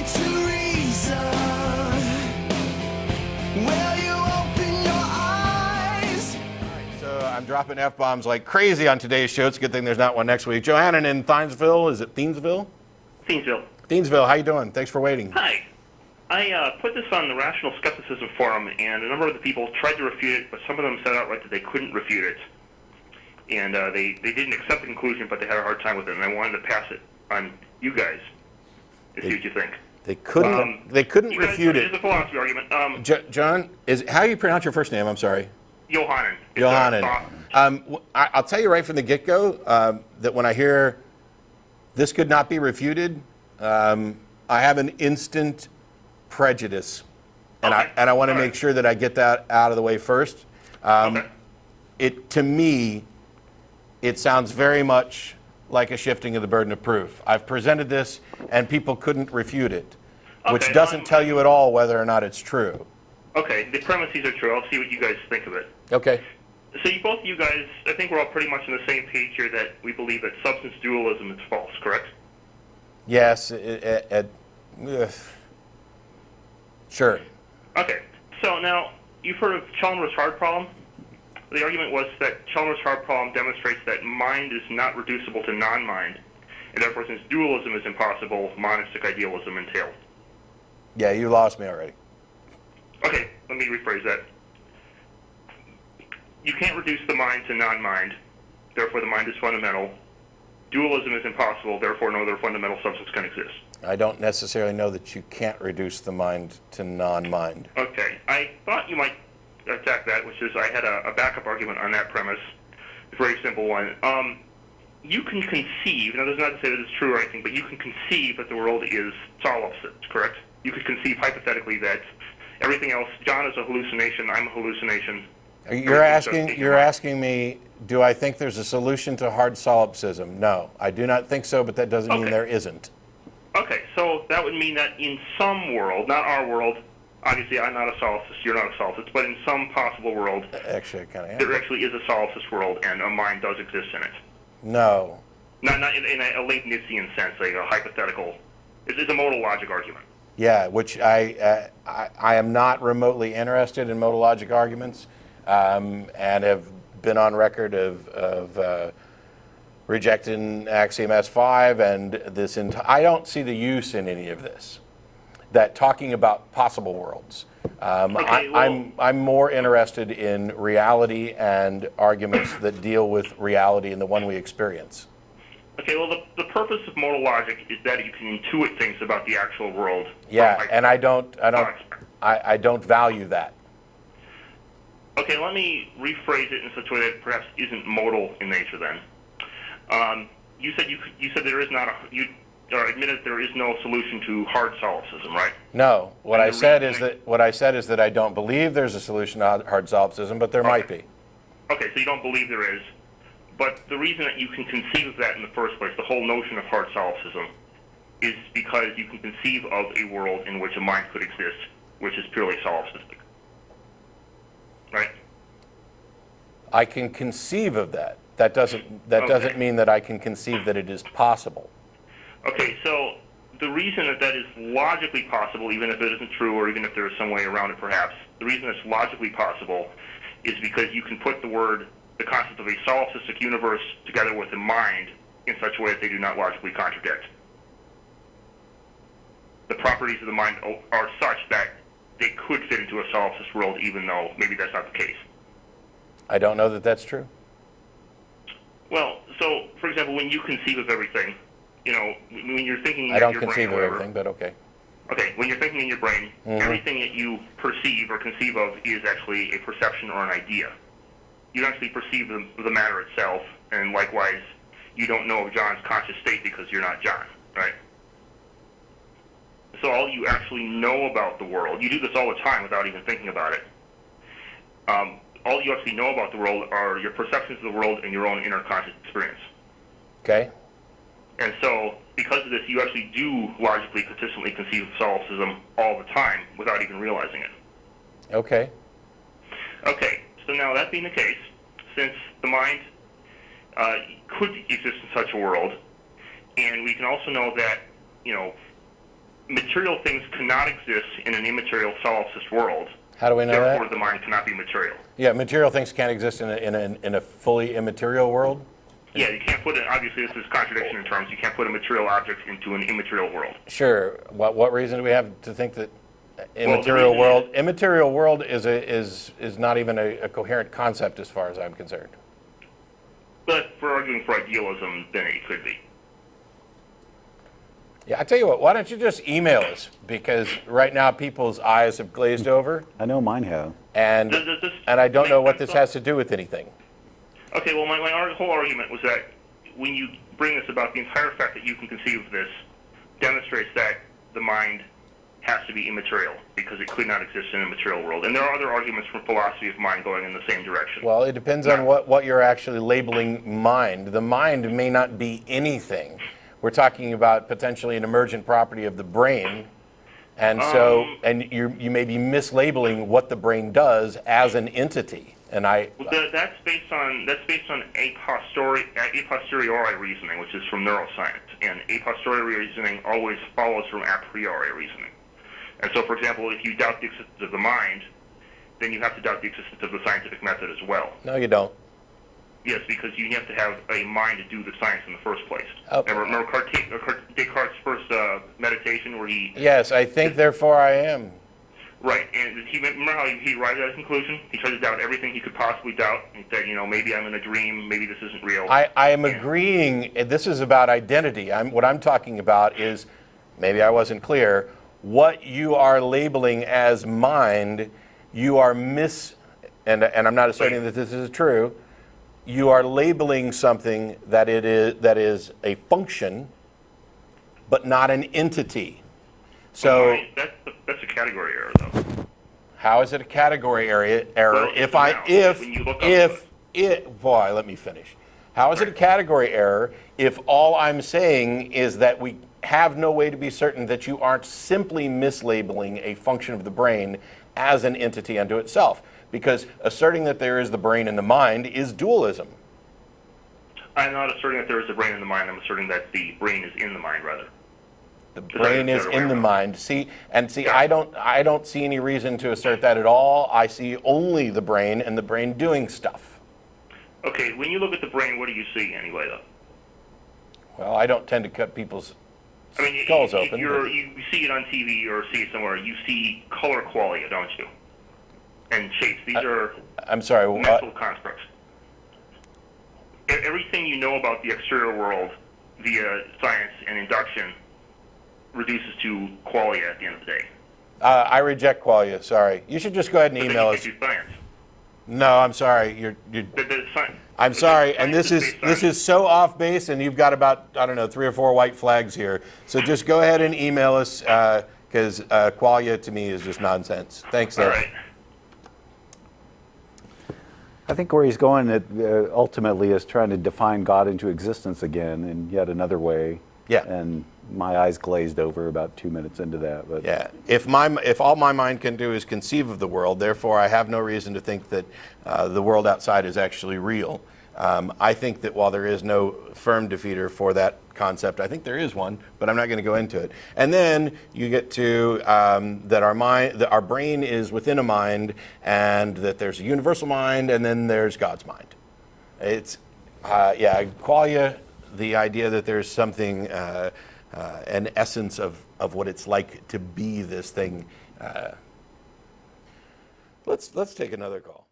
to reason. Will you open your eyes? All right, so I'm dropping F-bombs like crazy on today's show. It's a good thing there's not one next week. Johanan in Thiensville. Is it Thiensville? Thiensville. Thiensville, how you doing? Thanks for waiting. Hi. I put this on the Rational Skepticism Forum, and a number of the people tried to refute it, but some of them said outright that they couldn't refute it. And they didn't accept the conclusion, but they had a hard time with it, and I wanted to pass it on you guys to see what you think. They couldn't. They couldn't refute it. It's a philosophy argument. John, how do you pronounce your first name? I'm sorry. Johanan. Johanan. I'll tell you right from the get-go that when I hear this could not be refuted, I have an instant prejudice, and I want to make sure that I get that out of the way first. To me, it sounds very much like a shifting of the burden of proof. I've presented this, and people couldn't refute it, which doesn't tell you at all whether or not it's true. Okay, the premises are true. I'll see what you guys think of it. Okay. So both you guys, I think we're all pretty much on the same page here that we believe that substance dualism is false, correct? Yes. Sure. Okay. So now, you've heard of Chalmers' hard problem? The argument was that Chalmers' hard problem demonstrates that mind is not reducible to non-mind, and therefore, since dualism is impossible, monistic idealism entails. Yeah, you lost me already. Okay, let me rephrase that. You can't reduce the mind to non-mind, therefore the mind is fundamental. Dualism is impossible, therefore no other fundamental substance can exist. I don't necessarily know that you can't reduce the mind to non-mind. Okay, I thought you might attack that, which is I had a backup argument on that premise. A very simple one. You can conceive, now that's not to say that it's true or anything, but you can conceive that the world is solipsist, correct? You could conceive hypothetically that everything else, John is a hallucination, I'm a hallucination. You're asking me, do I think there's a solution to hard solipsism? No, I do not think so, but that doesn't mean there isn't. Okay, so that would mean that in some world, not our world, obviously I'm not a solipsist, you're not a solipsist, but in some possible world, actually, I kind of am. There actually is a solipsist world, and a mind does exist in it. No. Not in a Leibnizian sense, like a hypothetical. It's a modal logic argument. Yeah, which I am not remotely interested in modal logic arguments, and have been on record of rejecting ACA'S 5 and this. I don't see the use in any of this. That talking about possible worlds. I'm more interested in reality and arguments that deal with reality and the one we experience. Okay, well, the purpose of modal logic is that you can intuit things about the actual world. Yeah, and I don't value that. Okay, let me rephrase it in such a way that perhaps isn't modal in nature. Then, you said there is not admitted there is no solution to hard solipsism, right? No, what I said is that I don't believe there's a solution to hard solipsism, but there might be. Okay, so you don't believe there is. But the reason that you can conceive of that in the first place, the whole notion of hard solipsism, is because you can conceive of a world in which a mind could exist, which is purely solipsistic. Right? I can conceive of that. That doesn't mean that I can conceive that it is possible. Okay, so the reason that is logically possible, even if it isn't true or even if there is some way around it perhaps, the reason it's logically possible is because you can put the concept of a solipsistic universe together with a mind in such a way that they do not logically contradict. The properties of the mind are such that they could fit into a solipsist world even though maybe that's not the case. I don't know that that's true. Well, so, for example, when you conceive of everything, when you're thinking I don't conceive of everything, but okay. Okay, when you're thinking in your brain, everything that you perceive or conceive of is actually a perception or an idea. You don't actually perceive the matter itself, and likewise, you don't know of John's conscious state because you're not John, right? So all you actually know about the world, you do this all the time without even thinking about it. All you actually know about the world are your perceptions of the world and your own inner conscious experience. Okay. And so, because of this, you actually do logically, consistently conceive of solipsism all the time without even realizing it. Okay. Okay, so now that being the case, since the mind could exist in such a world, and we can also know that, material things cannot exist in an immaterial solipsist world. How do we know Therefore, that? the mind cannot be material. Yeah, material things can't exist in a fully immaterial world. Yeah, you can't put it. Obviously, this is contradiction in terms. You can't put a material object into an immaterial world. Sure. What reason do we have to think that immaterial world is not even a coherent concept as far as I'm concerned? But for arguing for idealism, then it could be. Yeah, I tell you what. Why don't you just email us? Because right now people's eyes have glazed over, I know mine have. and Does this I don't make know what sense, this though? has to do with anything. Okay, well, my whole argument was that when you bring this about, the entire fact that you can conceive of this demonstrates that the mind has to be immaterial because it could not exist in a material world. And there are other arguments from philosophy of mind going in the same direction. Well, it depends on what you're actually labeling mind. The mind may not be anything. We're talking about potentially an emergent property of the brain, and you may be mislabeling what the brain does as an entity. And that's based on a posteriori reasoning, which is from neuroscience, and a posteriori reasoning always follows from a priori reasoning. And so, for example, if you doubt the existence of the mind, then you have to doubt the existence of the scientific method as well. No, you don't. Yes, because you have to have a mind to do the science in the first place. Oh. Remember Descartes' first meditation where he... Yes, I think, therefore I am. Right, and remember how he arrived at a conclusion? He tried to doubt everything he could possibly doubt. He said, maybe I'm in a dream, maybe this isn't real. I am agreeing. This is about identity. What I'm talking about is, maybe I wasn't clear, what you are labeling as mind, you are and I'm not asserting that this is true, you are labeling something that is a function, but not an entity. So that's a category error, though. how is it a category error? Well, Boy, let me finish. How is it a category error if all I'm saying is that we have no way to be certain that you aren't simply mislabeling a function of the brain as an entity unto itself? Because asserting that there is the brain and the mind is dualism. I'm not asserting that there is a brain in the mind. I'm asserting that the brain is in the mind, rather. The brain is in the mind. I don't see any reason to assert that at all. I see only the brain and the brain doing stuff. Okay, when you look at the brain, what do you see anyway, though? Well, I don't tend to cut people's skulls open. You see it on TV or see it somewhere. You see color qualia, don't you? And shapes. These are mental constructs. Everything you know about the exterior world via science and induction reduces to qualia at the end of the day. I reject qualia. Sorry. You should just go ahead and email us. Science. No, I'm sorry. I'm sorry. And this is so off base, and you've got about 3 or 4 white flags here. So just go ahead and email us because qualia to me is just nonsense. Thanks, though. All right. I think where he's going ultimately is trying to define God into existence again in yet another way. Yeah. And my eyes glazed over about 2 minutes into that. But yeah. If all my mind can do is conceive of the world, therefore I have no reason to think that the world outside is actually real. I think that while there is no firm defeater for that concept, I think there is one, but I'm not going to go into it. And then you get to that our brain is within a mind, and that there's a universal mind, and then there's God's mind. It's qualia, the idea that there's something, an essence of what it's like to be this thing. Let's take another call.